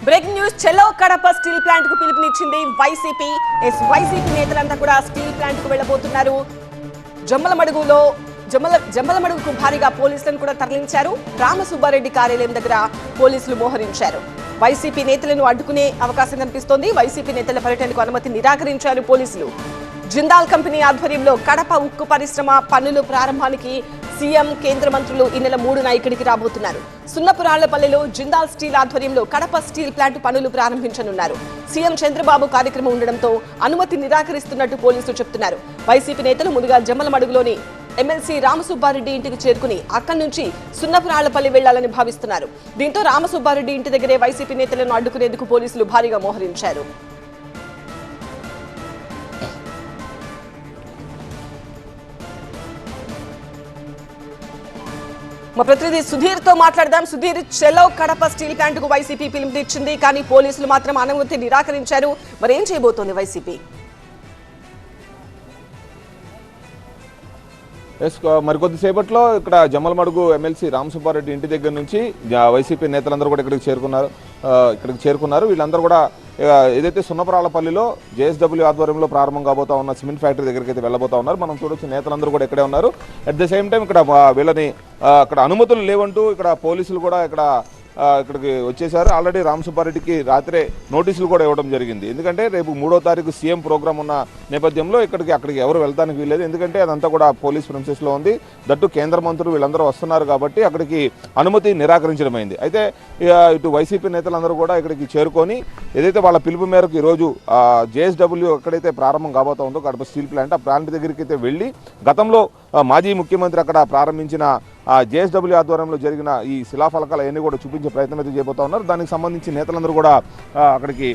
Breaking news చెలో Kadapa steel plant కు పిలుపునిచ్చింది YCP. YCP నేతలంతా కూడా స్టీల్ ప్లాంట్ కు వెళ్లబోతున్నారు. జమ్మలమడుగుకు భారీగా పోలీసులను కూడా తరలించారు. రామసుబ్బారెడ్డి కార్యాలయం దగ్గర పోలీసులు మోహరించారు. వైసీపీ నేతలను అడ్డుకునే అవకాశం కనిపిస్తోంది. వైసీపీ నేతల పర్యటనకు అనుమతి నిరాకరించారు పోలీసులు. జిందాల్ కంపెనీ ఆధ్వర్యంలో కడప ఉక్కు పరిశ్రమ పనుల ప్రారంభానికి సీఎం కేంద్ర మంత్రులు ఈ నెల 3న ఇక్కడికి రాబోతున్నారు. సున్నపురాళ్లపల్లెలో జిందాల్ స్టీల్ ఆధ్వర్యంలో కడప స్టీల్ ప్లాంట్ పనులు ప్రారంభించనున్నారు. సీఎం చంద్రబాబు కార్యక్రమం ఉండడంతో అనుమతి నిరాకరిస్తున్నట్టు పోలీసులు చెబుతున్నారు. వైసీపీ నేతలు ముందుగా జమ్మలమడుగులోని ఎమ్మెల్సీ రామసుబ్బారెడ్డి ఇంటికి చేరుకుని అక్కడి నుంచి సున్నపురాళ్లపల్లి వెళ్లాలని భావిస్తున్నారు. దీంతో రామసుబ్బారెడ్డి ఇంటి దగ్గరే వైసీపీ నేతలను అడ్డుకునేందుకు పోలీసులు భారీగా మోహరించారు. మా ప్రతినిధి సుధీర్ తో మాట్లాడదాం. సుధీర్, చెలో కడప స్టీల్ ప్లాంట్ కు వైసీపీ పిలుపునిచ్చింది, కానీ పోలీసులు మాత్రం అనుమతి నిరాకరించారు. మరి ఏం చేయబోతోంది వైసీపీ? మరికొద్దిసేపట్లో ఇక్కడ జమ్మలమడుగు ఎమ్మెల్సీ రామసుబ్బారెడ్డి ఇంటి దగ్గర నుంచి వైసీపీ నేతలందరూ కూడా ఇక్కడికి చేరుకున్నారు. వీళ్ళందరూ కూడా ఏదైతే సున్నపురాళ్లపల్లిలో జేఎస్డబ్ల్యూ ఆధ్వర్యంలో ప్రారంభం కాబోతా ఉన్న సిమెంట్ ఫ్యాక్టరీ దగ్గరికి అయితే వెళ్ళబోతా ఉన్నారు. మనం చూడొచ్చు నేతలందరూ కూడా ఇక్కడే ఉన్నారు. అట్ ద సేమ్ టైం ఇక్కడ వీళ్ళని అక్కడ అనుమతులు లేవంటూ ఇక్కడ పోలీసులు కూడా ఇక్కడికి వచ్చేసారు. ఆల్రెడీ రామసుబ్బారెడ్డికి రాత్రే నోటీసులు కూడా ఇవ్వడం జరిగింది. ఎందుకంటే రేపు 3వ తారీఖు సీఎం ప్రోగ్రామ్ ఉన్న నేపథ్యంలో అక్కడికి ఎవరు వెళ్తానికి వీల్లేదు. ఎందుకంటే అదంతా కూడా పోలీస్ ప్రిన్సెస్లో ఉంది. దట్టు కేంద్ర మంత్రులు వీళ్ళందరూ వస్తున్నారు కాబట్టి అక్కడికి అనుమతి నిరాకరించడమైంది. అయితే ఇటు వైసీపీ నేతలందరూ కూడా ఇక్కడికి చేరుకొని ఏదైతే వాళ్ళ పిలుపు మేరకు ఈరోజు జేఎస్డబ్ల్యూ ఎక్కడైతే ప్రారంభం కాబోతా ఉందో కడప స్టీల్ ప్లాంట్, ఆ ప్లాంట్ దగ్గరికి అయితే వెళ్ళి గతంలో మాజీ ముఖ్యమంత్రి అక్కడ ప్రారంభించిన జేఎస్డబ్ల్యూ ఆధ్వర్యంలో జరిగిన ఈ శిలాఫలకాలు అవన్నీ కూడా చూపించే ప్రయత్నం అయితే చేయబోతా ఉన్నారు. దానికి సంబంధించి నేతలందరూ కూడా అక్కడికి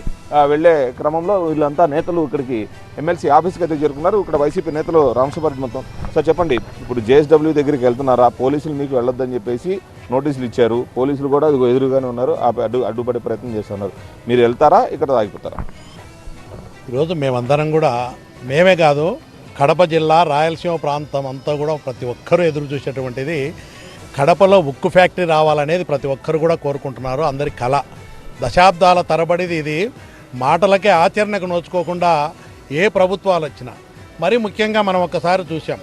వెళ్లే క్రమంలో వీళ్ళంతా నేతలు ఇక్కడికి ఎమ్మెల్సీ ఆఫీస్కి అయితే చేరుకున్నారు. ఇక్కడ వైసీపీ నేతలు రామసుబ్బారెడ్డి మొత్తం సార్ చెప్పండి, ఇప్పుడు జేఎస్డబ్ల్యూ దగ్గరికి వెళ్తున్నారా? పోలీసులు మీకు వెళ్ళొద్దని చెప్పేసి నోటీసులు ఇచ్చారు. పోలీసులు కూడా ఎదురుగానే ఉన్నారు, అడ్డుపడే ప్రయత్నం చేస్తున్నారు. మీరు వెళ్తారా, ఇక్కడ ఆగిపోతారా? ఈరోజు మేమందరం కూడా, మేమే కాదు కడప జిల్లా రాయలసీమ ప్రాంతం అంతా కూడా ప్రతి ఒక్కరూ ఎదురు చూసేటువంటిది కడపలో ఉక్కు ఫ్యాక్టరీ రావాలనేది ప్రతి ఒక్కరు కూడా కోరుకుంటున్నారు. అందరి కళ. దశాబ్దాల తరబడిది ఇది. మాటలకే ఆచరణకు నోచుకోకుండా ఏ ప్రభుత్వాలు వచ్చినా, మరి ముఖ్యంగా మనం ఒక్కసారి చూసాం,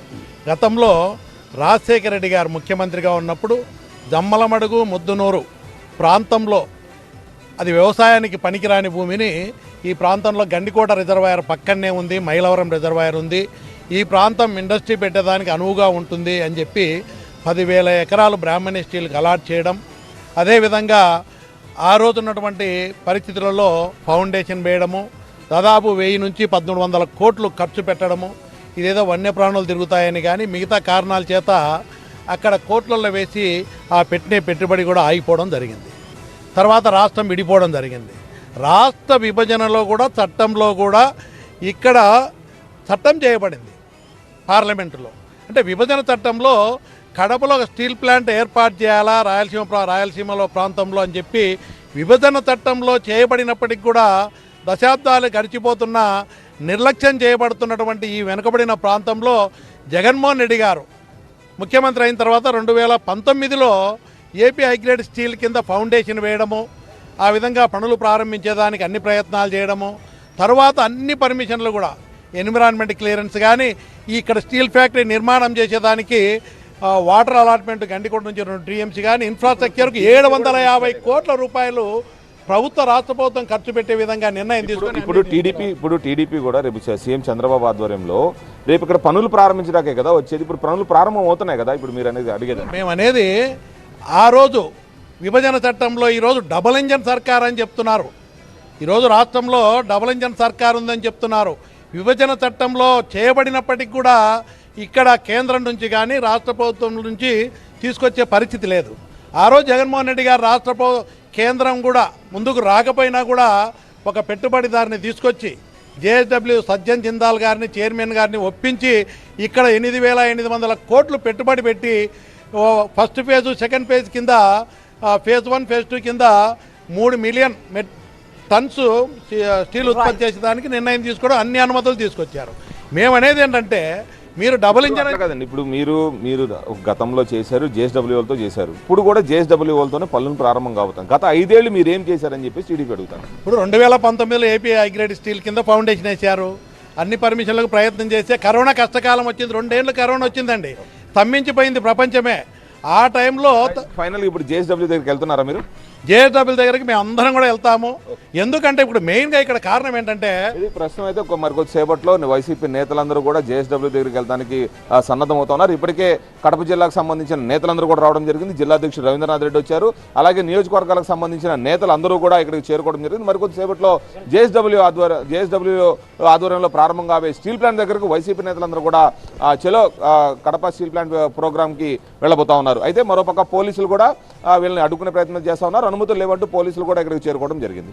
గతంలో రాజశేఖర రెడ్డి గారు ముఖ్యమంత్రిగా ఉన్నప్పుడు జమ్మలమడుగు ముద్దునూరు ప్రాంతంలో అది వ్యవసాయానికి పనికిరాని భూమిని ఈ ప్రాంతంలో గండికోట రిజర్వాయర్ పక్కనే ఉంది, మైలవరం రిజర్వాయర్ ఉంది, ఈ ప్రాంతం ఇండస్ట్రీ పెట్టేదానికి అనువుగా ఉంటుంది అని చెప్పి 10,000 ఎకరాలు బ్రాహ్మణి స్టీల్కి అలాట్ చేయడం, అదేవిధంగా ఆ రోజు ఉన్నటువంటి పరిస్థితులలో ఫౌండేషన్ వేయడము, దాదాపు 1000 నుంచి 1,300 కోట్లు ఖర్చు పెట్టడము, ఇదేదో వన్యప్రాణులు తిరుగుతాయని కానీ మిగతా కారణాల చేత అక్కడ కోట్లలో వేసి ఆ పెట్టిన పెట్టుబడి కూడా ఆగిపోవడం జరిగింది. తర్వాత రాష్ట్రం విడిపోవడం జరిగింది. రాష్ట్ర విభజనలో కూడా చట్టంలో కూడా ఇక్కడ చట్టం చేయబడింది పార్లమెంటులో. అంటే విభజన చట్టంలో కడపలో ఒక స్టీల్ ప్లాంట్ ఏర్పాటు చేయాలా రాయలసీమలో ప్రాంతంలో అని చెప్పి విభజన చట్టంలో చేయబడినప్పటికి కూడా దశాబ్దాలు గడిచిపోతున్న నిర్లక్ష్యం చేయబడుతున్నటువంటి ఈ వెనుకబడిన ప్రాంతంలో జగన్మోహన్ రెడ్డి గారు ముఖ్యమంత్రి అయిన తర్వాత 2019లో ఏపీ హైగ్రేడ్ స్టీల్ కింద ఫౌండేషన్ వేయడము, ఆ విధంగా పనులు ప్రారంభించేదానికి అన్ని ప్రయత్నాలు చేయడము, తర్వాత అన్ని పర్మిషన్లు కూడా ఎన్విరాన్మెంట్ క్లియరెన్స్ కానీ ఇక్కడ స్టీల్ ఫ్యాక్టరీ నిర్మాణం చేసేదానికి వాటర్ అలాట్మెంట్ గండికోట నుంచి 2 TMC కానీ ఇన్ఫ్రాస్ట్రక్చర్కు 750 కోట్ల రూపాయలు ప్రభుత్వ రాష్ట్ర ప్రభుత్వం ఖర్చు పెట్టే విధంగా నిర్ణయం తీసుకుని ఇప్పుడు టీడీపీ కూడా రేపు సీఎం చంద్రబాబు ఆధ్వర్యంలో రేపు ఇక్కడ పనులు ప్రారంభించడాకే కదా వచ్చేది. ఇప్పుడు పనులు ప్రారంభం అవుతున్నాయి కదా, ఇప్పుడు మీరు అనేది అడిగేది. మేము అనేది ఆ రోజు విభజన చట్టంలో ఈరోజు డబుల్ ఇంజన్ సర్కార్ అని చెప్తున్నారు. ఈరోజు రాష్ట్రంలో డబుల్ ఇంజన్ సర్కార్ ఉందని చెప్తున్నారు. విభజన చట్టంలో చేయబడినప్పటికీ కూడా ఇక్కడ కేంద్రం నుంచి కానీ రాష్ట్ర ప్రభుత్వం నుంచి తీసుకొచ్చే పరిస్థితి లేదు. ఆ రోజు జగన్మోహన్ రెడ్డి గారు కేంద్రం కూడా ముందుకు రాకపోయినా కూడా ఒక పెట్టుబడిదారిని తీసుకొచ్చి జేఎస్డబ్ల్యూ సజ్జన్ జిందాల్ గారిని చైర్మన్ గారిని ఒప్పించి ఇక్కడ 8,800 కోట్లు పెట్టుబడి పెట్టి ఫస్ట్ ఫేజు సెకండ్ ఫేజ్ కింద ఫేజ్ 1 ఫేజ్ 2 కింద 3 మిలియన్ టన్స్ స్టీల్ ఉత్పత్తి చేసేదానికి నిర్ణయం తీసుకోవడం, అన్ని అనుమతులు తీసుకొచ్చారు. మేమనేది ఏంటంటే మీరు డబుల్ ఇంజన్ అట్లా కదండి. ఇప్పుడు మీరు గతంలో చేశారు, జేఎస్డబ్ల్యూలతో చేశారు. ఇప్పుడు కూడా జేఎస్డబ్ల్యూలతోనే పనులు ప్రారంభం కాబోతాం. గత 5 ఏళ్ళు మీరు ఏం చేశారని చెప్పేసి టీడీపీ అడుగుతాను. ఇప్పుడు 2019లో ఏపీ హైగ్రేడ్ స్టీల్ కింద ఫౌండేషన్ వేశారు. అన్ని పర్మిషన్లకు ప్రయత్నం చేస్తే కరోనా కష్టకాలం వచ్చింది. 2 ఏళ్ళు కరోనా వచ్చిందండి, స్తంభించిపోయింది ప్రపంచమే. ఆ టైంలో ఫైనల్ ఇప్పుడు జేఎస్డబ్ల్యూ దగ్గరికి వెళ్తున్నారా మీరు? జేఎస్డబ్ల్యూ దగ్గరికి మేము అందరం కూడా వెళ్తాము. ఎందుకంటే ఇప్పుడు మెయిన్గా ఇక్కడ కారణం ఏంటంటే ఇది ప్రస్తుతం అయితే మరి కొద్దిసేపట్లో వైసీపీ నేతలందరూ కూడా జేఎస్డబ్ల్యూ దగ్గరికి వెళ్ళడానికి సన్నద్ధమవుతున్నారు. ఇప్పటికే కడప జిల్లాకు సంబంధించిన నేతలందరూ కూడా రావడం జరిగింది. జిల్లా అధ్యక్షుడు రవీంద్రనాథ్ రెడ్డి వచ్చారు. అలాగే నియోజకవర్గాలకు సంబంధించిన నేతలందరూ కూడా ఇక్కడికి చేరుకోవడం జరిగింది. మరి కొద్దిసేపట్లో జేఎస్డబ్ల్యూ ఆధ్వర్యంలో ప్రారంభం కాబోయే స్టీల్ ప్లాంట్ దగ్గరకు వైసీపీ నేతలందరూ కూడా చలో కడప స్టీల్ ప్లాంట్ ప్రోగ్రామ్కి వెళ్ళబోతా ఉన్నారు. అయితే మరోపక్క పోలీసులు కూడా వీళ్ళని అడ్డుకునే ప్రయత్నం చేస్తా ఉన్నారు. అనుమతులు లేవంటూ పోలీసులు కూడా ఇక్కడికి చేరుకోవడం జరిగింది.